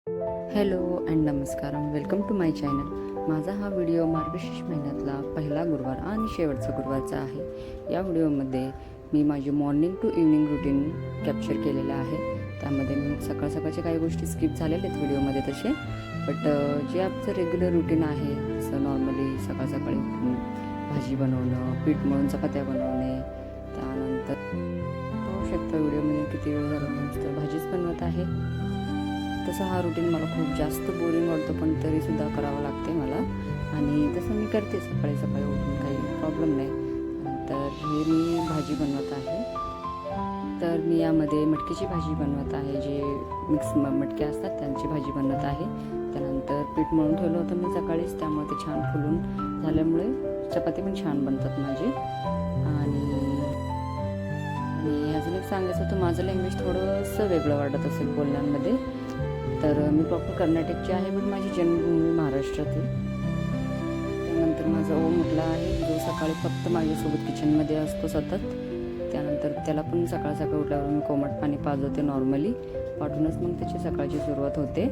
Hello and नमस्कार, welcome to my channel. माझा हा व्हिडिओ मार्गशीर्ष महिन्यातला पहिला गुरुवार आणि शेवटचा गुरुवारचा आहे. या व्हिडिओमध्ये मी माझी morning to evening routine capture केलेलं आहे. त्यामध्ये मी सकाळचे काही गोष्टी स्किप झालेल्या आहेत व्हिडिओमध्ये तसे, बट जे आमचं रेग्युलर रुटीन आहे, असं नॉर्मली सकाळी भाजी बनवणं, पीठ मळून चपात्या बनवणे, त्यानंतर पाहू शकता व्हिडिओमध्ये किती वेळ झाला नुसतं भाजीच बनवत आहे. तसं हा रुटीन मला खूप जास्त बोरिंग वाटतो, पण तरीसुद्धा करावं लागते मला, आणि तसं मी करते सकाळी उठून, काही प्रॉब्लेम नाही. तर हे मी भाजी बनवत आहे. तर मी यामध्ये मटकीची भाजी बनवत आहे, जे मिक्स मटके असतात त्यांची भाजी बनवत आहे. त्यानंतर पीठ मळून ठेवलं होतं मी सकाळीच, त्यामुळे ते छान फुलून झाल्यामुळे चपाती पण छान बनतात माझी. आणि अजून एक सांगायचं होतं, माझं लँग्वेज थोडंसं वेगळं वाटत असेल बोलण्यामध्ये. तर मी प्रॉपर कर्नाटकची आहे, पण माझी जन्मभूमी महाराष्ट्रातील. त्यानंतर माझा ओम उठला आहे, जो सकाळी फक्त माझ्यासोबत किचनमध्ये असतो सतत. त्यानंतर त्याला पण सकाळी उठल्यावर मी कोमट पाणी पाजवते नॉर्मली, पाठवूनच मग त्याची सकाळची सुरुवात होते.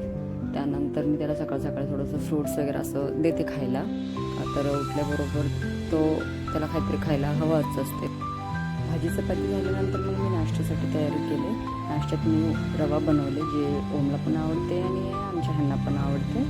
त्यानंतर मी त्याला सकाळी थोडंसं फ्रूट्स वगैरे असं देते खायला, तर उठल्याबरोबर त्याला काहीतरी खायला हवंच असते. भाजी चपाती झाल्यानंतर मग मी नाश्त्यासाठी तयारी केली. नाश्त्यात मी रवा बनवले, जे ओमला पण आवडते आणि आमच्या ह्यांना पण आवडते,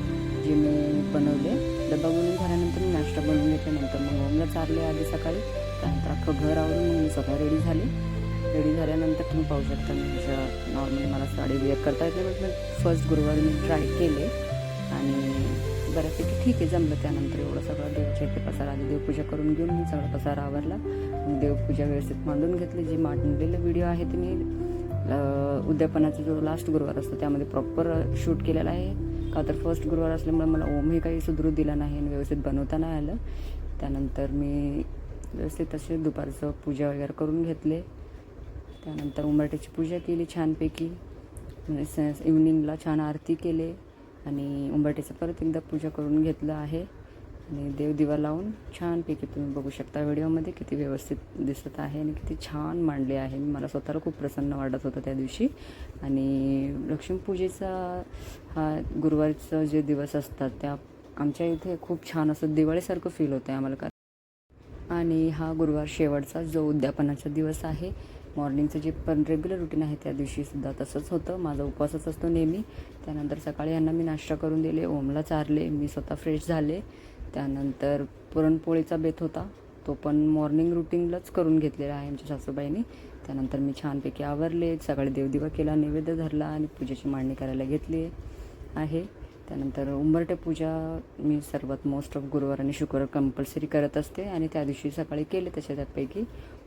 जे मी बनवले. डबा बनवून झाल्यानंतर मी नाश्ता बनवून घेतल्यानंतर मग ओमला चारले आधी सकाळी. त्यानंतर अख्खं घर आवरून मग मी स्वतः रेडी झाल्यानंतर तुम्ही पाहू शकता मी नॉर्मली मला साडी वेअर करता येते, बट मी फर्स्ट गुरुवारी मी ट्राय केले आणि बऱ्यापैकी ठीक आहे, जमलं. त्यानंतर एवढं सगळं देवाच्या इथे पसारा, आधी देवपूजा करून घेऊन मी सगळा पसारा आवरला. मग देवपूजा व्यवस्थित मांडून घेतली. जे मांडलेलं व्हिडिओ आहे ते मी उद्यापनाचा जो लास्ट गुरुवार असतो त्यामध्ये प्रॉपर शूट केलेला आहे, का तर फर्स्ट गुरुवार असल्यामुळे मला ओमही काही सुधरू दिला नाही आणि व्यवस्थित बनवता नाही आलं. त्यानंतर मी व्यवस्थित असे दुपारचं पूजा वगैरे करून घेतले. त्यानंतर उंबरठ्याची पूजा केली छानपैकी, इव्हनिंगला छान आरती केले आणि उंबरठ्याचं परत एकदा पूजा करून घेतलं आहे. आणि देवदिवा लावून छानपैकी तुम्ही बघू शकता व्हिडिओमध्ये किती व्यवस्थित दिसत आहे आणि किती छान मांडले आहे. मला स्वतःला खूप प्रसन्न वाटत होतं त्या दिवशी. आणि लक्ष्मीपूजेचा हा गुरुवारचा जे दिवस असतात त्या आमच्या इथे खूप छान असं दिवाळीसारखं फील होतं आहे आम्हाला. आणि हा गुरुवार शेवटचा जो उद्यापनाचा दिवस आहे. मॉर्निंगचं जे पण रेग्युलर रुटीन आहे त्या दिवशीसुद्धा तसंच होतं, माझा उपवासच असतो नेहमी. त्यानंतर सकाळी यांना मी नाश्ता करून दिले, ओमला चारले, मी स्वतः फ्रेश झाले. त्यानंतर पुरणपोळीचा बेत होता, तो पण मॉर्निंग रुटीनलाच करून घेतलेला आहे आमच्या सासूबाईंनी. त्यानंतर मी छानपैकी आवरले, सकाळी देवदिवा केला, नैवेद्य धरला आणि पूजेची मांडणी करायला घेतली आहे. त्यानंतर उंबरठ्या पूजा मी सर्वात मोस्ट ऑफ गुरुवार आणि शुक्रवार कंपल्सरी करत असते आणि त्या दिवशी सकाळी केले. त्यापैकी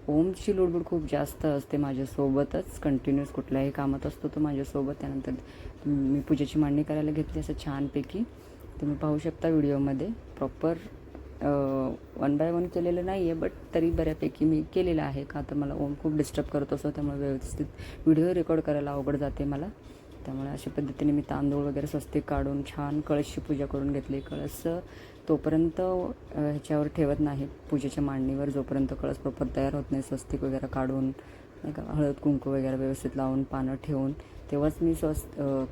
ओमची लोडबुड खूप जास्त असते माझ्यासोबतच, कंटिन्युअस कुठल्याही कामात असतो तो माझ्यासोबत. त्यानंतर मी पूजेची मांडणी करायला घेतली असं छानपैकी. तुम्ही पाहू शकता व्हिडिओमध्ये प्रॉपर 1 बाय 1 केलेलं नाही आहे, बट तरी बऱ्यापैकी मी केलेलं आहे, का तर मला ओम खूप डिस्टर्ब करत असतो, त्यामुळे व्यवस्थित व्हिडिओ रेकॉर्ड करायला अवघड जाते मला. त्यामुळे अशा पद्धतीने मी तांदूळ वगैरे स्वस्तिक काढून छान कळसची पूजा करून घेतली. कळस तोपर्यंत ह्याच्यावर ठेवत नाही, पूजेच्या मांडणीवर, जोपर्यंत कळस प्रॉपर तयार होत नाही, स्वस्तिक वगैरे काढून नाही का, हळद कुंकू वगैरे व्यवस्थित लावून पानं ठेवून तेव्हाच मी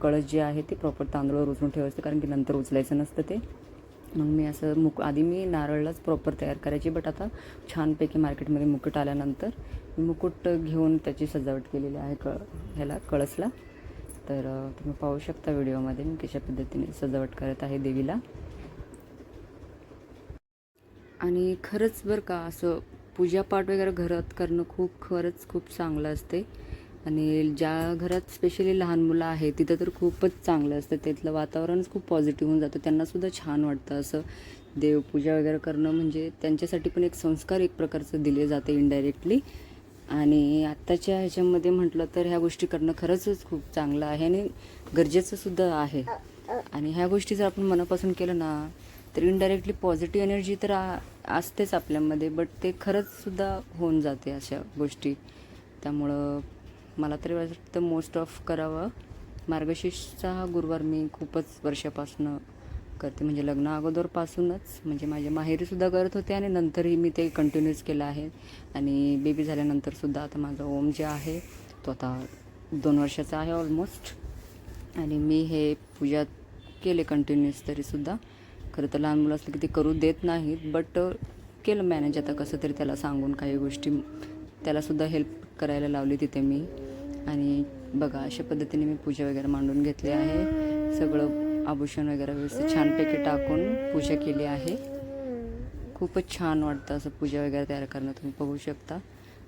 कळस जे आहे ते प्रॉपर तांदूळवर उचलून ठेवायचं, कारण की नंतर उचलायचं नसतं ते. मग मी असं आधी मी नारळलाच प्रॉपर तयार करायची, बट आता छानपैकी मार्केटमध्ये मुकुट आल्यानंतर मी मुकुट घेऊन त्याची सजावट केलेली आहे कळसला. तर तुम्ही पाहू शकता व्हिडिओमध्ये मी कशा पद्धतीने सजावट करत आहे देवीला. आणि खरंच बरं का, असं पूजापाठ वगैरे घरात करणं खरंच खूप चांगलं असते. आणि ज्या घरात स्पेशली लहान मुलं आहेत तिथं तर खूपच चांगलं असतं, तिथलं वातावरणच खूप पॉझिटिव्ह होऊन जातं, त्यांनासुद्धा छान वाटतं. असं देवपूजा वगैरे करणं म्हणजे त्यांच्यासाठी पण एक संस्कार एक प्रकारचं दिले जाते इनडायरेक्टली. आणि आत्ताच्या ह्याच्यामध्ये म्हटलं तर ह्या गोष्टी करणं खरंच खूप चांगलं आहे आणि गरजेचंसुद्धा आहे. आणि ह्या गोष्टी जर आपण मनापासून केलं ना, तर इनडायरेक्टली पॉझिटिव्ह एनर्जी तर असतेच आपल्यामध्ये, बट ते खरंचसुद्धा होऊन जाते अशा गोष्टी. त्यामुळं मला तरी वाटतं मोस्ट ऑफ करावं. मार्गशीर्षचा हा गुरुवार मी खूपच वर्षापासून करते, म्हणजे लग्न अगोदरपासूनच, म्हणजे माझ्या माहेरीसुद्धा करत होते आणि नंतरही मी ते कंटिन्यूच केलं आहे. आणि बेबी झाल्यानंतरसुद्धा आता माझा ओम जे आहे तो आता 2 वर्षाचा आहे ऑलमोस्ट. आणि मी हे पूजा केले कंटिन्यूस. तरीसुद्धा खरं तर लहान मुलं असलं की ते करू देत नाहीत, बट केलं मॅनेज आता कसं तरी त्याला सांगून. काही गोष्टी त्यालासुद्धा हेल्प करायला लावली तिथे मी. आणि बघा अशा पद्धतीने मी पूजा वगैरे मांडून घेतली आहे. सगळं आभूषण वगैरे व्यवस्थित छानपैकी टाकून पूजा केली आहे. खूपच छान वाटतं असं पूजा वगैरे तयार करणं. तुम्ही बघू शकता,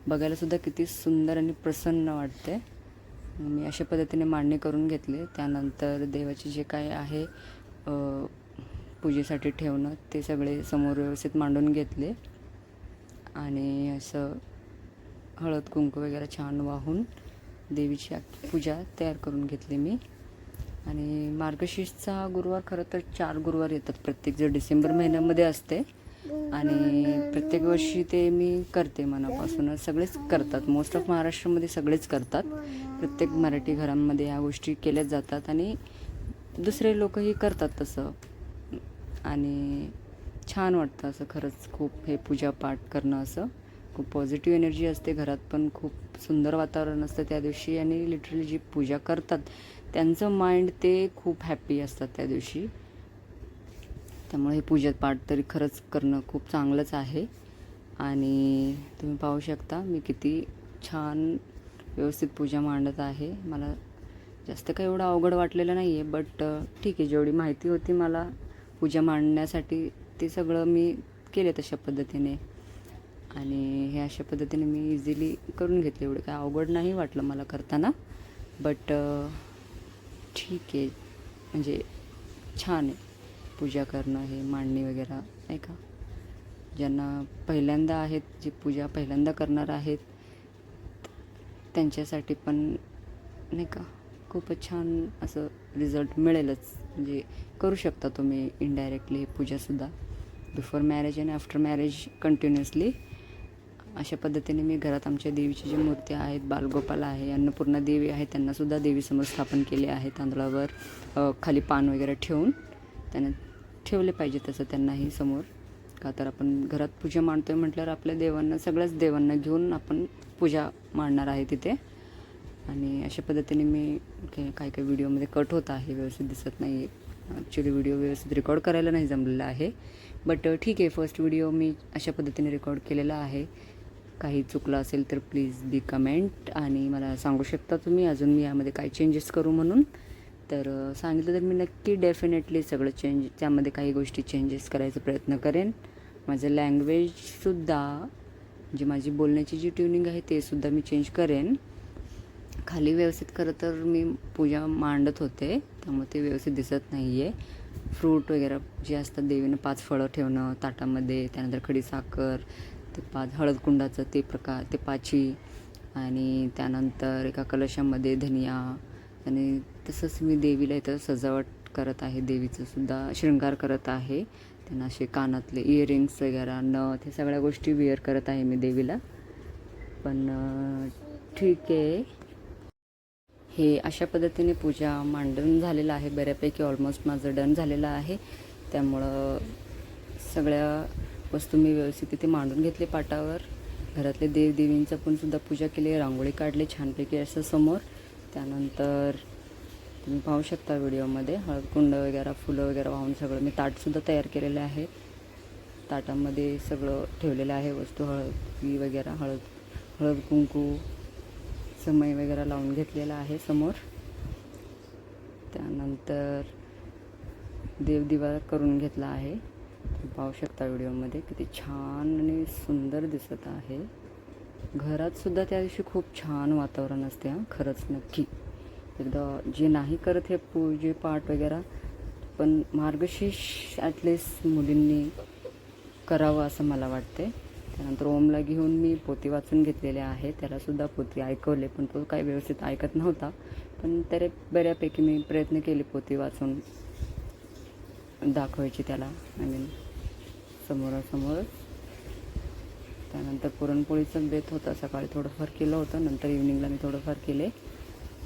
बघायलासुद्धा किती सुंदर आणि प्रसन्न वाटते. मी अशा पद्धतीने मांडणी करून घेतली. त्यानंतर देवाचे जे काय आहे पूजेसाठी ठेवणं ते सगळे समोर व्यवस्थित मांडून घेतले. आणि असं हळद कुंकू वगैरे छान वाहून देवीची पूजा तयार करून घेतली मी. आणि मार्गशीर्षचा गुरुवार खरं तर 4 गुरुवार येतात प्रत्येक, जर डिसेंबर महिन्यामध्ये असते. आणि प्रत्येक वर्षी ते मी करते मनापासूनच. सगळेच करतात, मोस्ट ऑफ महाराष्ट्रामध्ये सगळेच करतात. प्रत्येक मराठी घरांमध्ये ह्या गोष्टी केल्या जातात आणि दुसरे लोकही करतात तसं. आणि छान वाटतं असं खरंच खूप हे पूजापाठ करणं. असं खूप पॉझिटिव्ह एनर्जी असते घरात, पण खूप सुंदर वातावरण असतं त्या दिवशी. आणि लिटरली जी पूजा करतात त्यांचं माइंड ते खूप हॅप्पी असतात त्या दिवशी. त्यामुळे हे पूजापाठ तरी खरंच करणं खूप चांगलंच आहे. आणि तुम्ही पाहू शकता मी किती छान व्यवस्थित पूजा मांडत आहे. मला जास्त काही एवढं अवघड वाटलेलं नाही आहे, बट ठीक आहे, जेवढी माहिती होती मला पूजा मांडण्यासाठी ते सगळं मी केले तशा पद्धतीने. आणि हे अशा पद्धतीने मी इझिली करून घेतले. एवढं काय अवघड नाही वाटलं मला करताना, बट ठीक आहे, म्हणजे छान आहे पूजा करणं, हे मांडणी वगैरे नाही का. ज्यांना पहिल्यांदा आहेत, जी पूजा पहिल्यांदा करणार आहेत त्यांच्यासाठी पण नाही का खूपच छान असं रिझल्ट मिळेलच. म्हणजे करू शकता तुम्ही इनडायरेक्टली हे पूजासुद्धा बिफोर मॅरेज आणि आफ्टर मॅरेज कंटिन्युअसली. अशा पद्धतीने मी घरात आमच्या देवीची जी मूर्ती आहेत, बालगोपाल आहे, अन्नपूर्णा देवी आहे, त्यांनासुद्धा देवीसमोर स्थापन केले आहे. तांदळावर खाली पान वगैरे ठेवून त्यांना ठेवले पाहिजे तसं त्यांनाही समोर. का तर आपण घरात पूजा मांडतो आहे म्हटल्यावर आपल्या देवांना, सगळ्याच देवांना घेऊन आपण पूजा मांडणार आहे तिथे. आणि अशा पद्धतीने मी काही व्हिडिओमध्ये कट होत आहे, व्यवस्थित दिसत नाही आहे. ॲक्च्युली व्हिडिओ व्यवस्थित रेकॉर्ड करायला नाही जमलेला आहे, बट ठीक आहे. फर्स्ट व्हिडिओ मी अशा पद्धतीने रेकॉर्ड केलेला आहे. काही चुकलं असेल तर प्लीज बी कमेंट आणि मला सांगू शकता तुम्ही अजून मी यामध्ये काय चेंजेस करू म्हणून. तर सांगितलं तर मी नक्की डेफिनेटली सगळं त्यामध्ये काही गोष्टी चेंजेस करायचा प्रयत्न करेन. माझं लँग्वेजसुद्धा, जी माझी बोलण्याची जी ट्युनिंग आहे ते सुद्धा मी चेंज करेन. खाली व्यवस्थित खरं तर मी पूजा मांडत होते, त्यामुळे ते व्यवस्थित दिसत नाही आहे. फ्रूट वगैरे जे असतात देवीनं 5 फळं ठेवणं ताटामध्ये, त्यानंतर खडीसाखर, ते 5 हळद कुंडाचं ते प्रकार, ते पाची, आणि त्यानंतर एका कलशामध्ये धनिया. आणि तसंच मी देवीला इथं सजावट करत आहे, देवीचं सुद्धा शृंगार करत आहे. त्यांना असे कानातले इयरिंग्स वगैरे, नथ, हे सगळ्या गोष्टी वेअर करत आहे मी देवीला. पण ठीक आहे, हे अशा पद्धतीने पूजा मांडून झालेलं आहे. बऱ्यापैकी ऑलमोस्ट माझं डन झालेलं आहे. त्यामुळं सगळ्या वस्तू मी व्यवस्थित तिथे मांडून घेतले पाटावर. घरातले देवदेवींचं पण सुद्धा पूजा केली, रांगोळी काढली छानपैकी असं समोर. त्यानंतर तुम्ही पाहू शकता व्हिडिओमध्ये हळदकुंड वगैरे, फुलं वगैरे वाहून सगळं मी ताटसुद्धा तयार केलेलं आहे. ताटामध्ये सगळं ठेवलेलं आहे वस्तू, हळदी वगैरे, हळद कुंकू, समय वगैरे लावून घेतलेला आहे समोर. त्यानंतर देवदिवा करून घेतला आहे. पाहू शकता व्हिडिओमध्ये किती छान आणि सुंदर दिसत आहे. घरात सुद्धा त्या दिवशी खूप छान वातावरण असते. खरंच नक्की एकदा जे नाही करत हे पूजे पाठ वगैरे, पण मार्गशीर्ष ॲटलिस्ट मुलींनी करावं असं मला वाटते. त्यानंतर ओमला घेऊन मी पोथी वाचून घेतलेले आहे. त्यालासुद्धा पोथी ऐकवले, पण तो काही व्यवस्थित ऐकत नव्हता. पण तरी बऱ्यापैकी मी प्रयत्न केले पोथी वाचून दाखवायची त्याला, समोरासमोरच. त्यानंतर पुरणपोळीचं बेत होता, सकाळी थोडंफार केलं होतं, नंतर इव्हिनिंगला मी थोडंफार केले.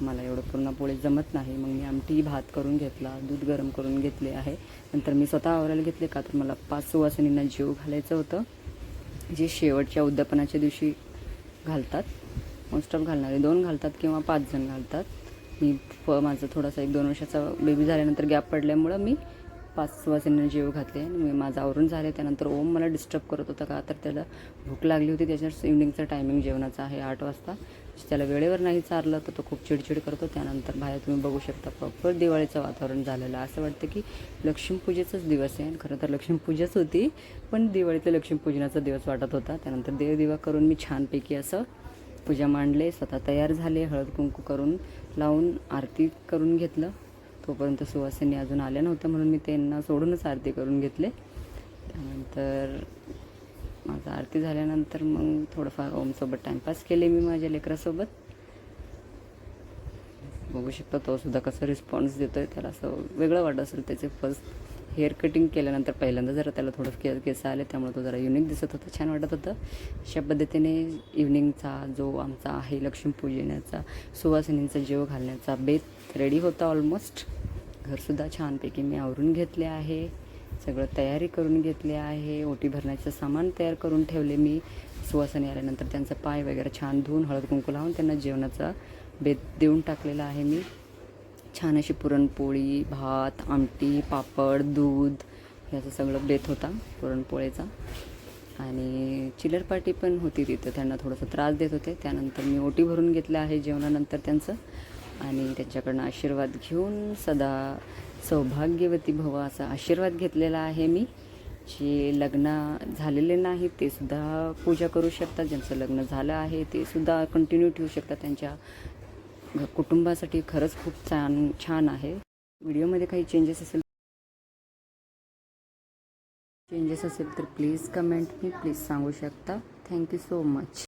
मला एवढं पुरणपोळी जमत नाही, मग मी आमटी भात करून घेतला, दूध गरम करून घेतले आहे. नंतर मी स्वतः आवरायला घेतले, का तर मला 5 सुवासिनींना जेव घालायचं होतं, जे शेवटच्या उद्यापनाच्या दिवशी घालतात. मोस्ट ऑफ घालणारे 2 घालतात किंवा 5 जण घालतात. माझं थोडासा 1-2 वर्षाचा बेबी झाल्यानंतर गॅप पडल्यामुळं मी 5 वाजता जेव घातले आणि मी माझं आवरून झाले. त्यानंतर ओम मला डिस्टर्ब करत होता का तर त्याला भूक लागली होती. त्याच्यावर इव्हनिंगचा टायमिंग जेवणाचा आहे 8 वाजता. त्याला वेळेवर नाही चारलं तर तो खूप चिडचिड करतो. त्यानंतर बाहेर तुम्ही बघू शकता प्रॉपर दिवाळीचं वातावरण झालेलं. असं वाटतं की लक्ष्मीपूजेचाच दिवस आहे. खरं तर लक्ष्मीपूजाच होती पण दिवाळीतलं लक्ष्मीपूजनाचा दिवस वाटत होता. त्यानंतर देवदिवा करून मी छानपैकी असं पूजा मांडले, स्वतः तयार झाले, हळद कुंकू करून लावून आरती करून घेतलं. तोपर्यंत सुवासिनी अजून आल्या नव्हत्या म्हणून मी त्यांना सोडूनच आरती करून घेतले. त्यानंतर माझं आरती झाल्यानंतर मग थोडंफार ओमसोबत टाईमपास केले मी माझ्या लेकरासोबत. बघू शकता तो सुद्धा कसा रिस्पॉन्स देतो आहे. त्याला असं वेगळं वाटत असेल. त्याचे फर्स्ट हेअर कटिंग केल्यानंतर पहिल्यांदा जरा त्याला थोडं केस आले त्यामुळे तो जरा युनिक दिसत होता, छान वाटत होतं. अशा पद्धतीने इव्हनिंगचा जो आमचा आहे लक्ष्मीपूजनाचा सुवासिनींचा जेव घालण्याचा बेत रेडी होता ऑलमोस्ट. घरसुद्धा छानपैकी मी आवरून घेतले आहे, सगळं तयारी करून घेतली आहे. ओटी भरण्याचं सामान तयार करून ठेवले मी. सुवासिनी आल्यानंतर त्यांचा पाय वगैरे छान धुवून हळद कुंकू लावून त्यांना जेवणाचा बेत देऊन टाकलेला आहे मी. छान अशी पुरणपोळी, भात, आमटी, पापड, दूध ह्याचं सगळं बेत होता पुरणपोळीचा. आणि चिल्लर पार्टी पण होती तिथं, त्यांना थोडंसं त्रास देत होते. त्यानंतर मी ओटी भरून घेतलं आहे जेवणानंतर त्यांचं आणि त्यांच्याकडनं आशीर्वाद घेऊन सदा सौभाग्यवती भव असा आशीर्वाद घेतलेला आहे मी. जे लग्न झालेले नाही ते सुद्धा पूजा करू शकतात, ज्यांचं लग्न झालं आहे ते सुद्धा कंटिन्यू ठेवू शकतात. त्यांच्या कुटुंबासाठी खरंच खूप छान आहे. व्हिडिओमध्ये काही चेंजेस असेल तर प्लीज कमेंट मी प्लीज सांगू शकता. Thank you so much.